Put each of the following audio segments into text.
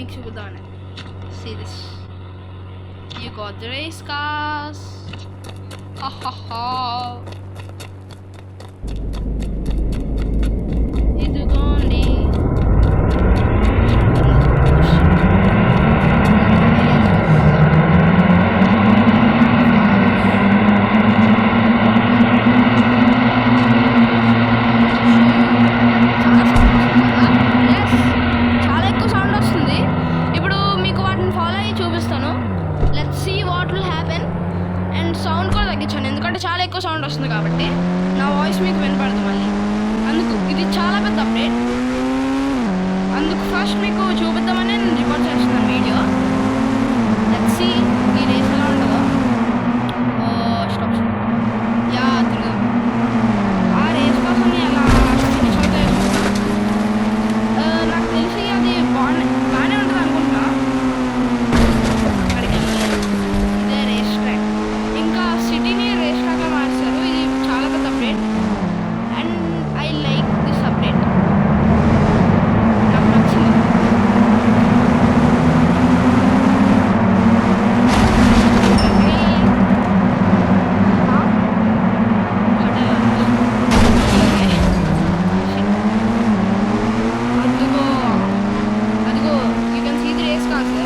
మీకు చూద్దామని. See this. You got the race cars. Ha ha ha. ఇదిగోండి. ఎందుకంటే చాలా ఎక్కువ సౌండ్ వస్తుంది కాబట్టి నా వాయిస్ మీకు వినపడదు మళ్ళీ. అందుకు ఇది చాలా పెద్ద అప్డేట్. అందుకు ఫస్ట్ మీకు చూపిద్దామని నేను రికార్డ్ చేస్తున్నాను వీడియో. లెట్స్ సీ ఈ రేస్ ఎలా ఉంటుందో. స్టాప్ యా తిరుగుదాం. ఆ రేస్ కోసం ఎలా ఫినిష్ అవుతాయో చూద్దాం. నాకు తెలిసి అది బాగానే ఉంటుంది అనుకుంటున్నా. అక్కడికి వెళ్ళలేదు. ఇదే రేస్ ట్రాక్. ఇంకా సిటీని రేస్ ట్రాక్లో మార్చారు. ఇది చాలా పెద్ద update and I like this update. నాకు నచ్చింది. అదిగో you can see the race cars.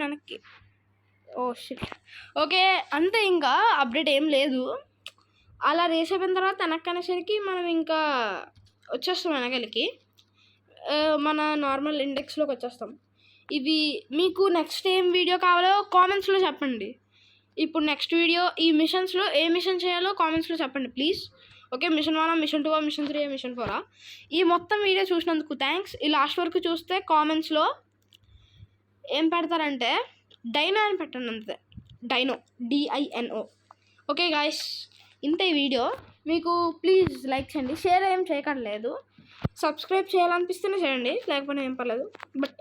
వెనక్కి. Oh shit. ఓకే అంతే, ఇంకా అప్డేట్ ఏం లేదు. అలా రేస్ అయిపోయిన తర్వాత వెనక్కి అనేసరికి మనం ఇంకా వచ్చేస్తాం వెనకలికి. మన నార్మల్ ఇండెక్స్లోకి వచ్చేస్తాం. ఇవి మీకు నెక్స్ట్ ఏం వీడియో కావాలో కామెంట్స్లో చెప్పండి. ఇప్పుడు నెక్స్ట్ వీడియో ఈ మిషన్స్లో ఏ మిషన్ చేయాలో కామెంట్స్లో చెప్పండి please. Okay, mission 1, mission 2, mission 3, mission 4. ఈ మొత్తం వీడియో చూసినందుకు థ్యాంక్స్. ఈ లాస్ట్ వరకు చూస్తే కామెంట్స్లో ఏం పెడతారంటే డైనో అని పెట్టండి అంతే. Dino, DINO. ఓకే గాయస్, ఇంత ఈ వీడియో. మీకు ప్లీజ్ లైక్ చేయండి, షేర్ ఏం చేయక్కర్లేదు. సబ్స్క్రైబ్ చేయాలనిపిస్తేనే చేయండి, లేకపోతే ఏం పర్లేదు. బట్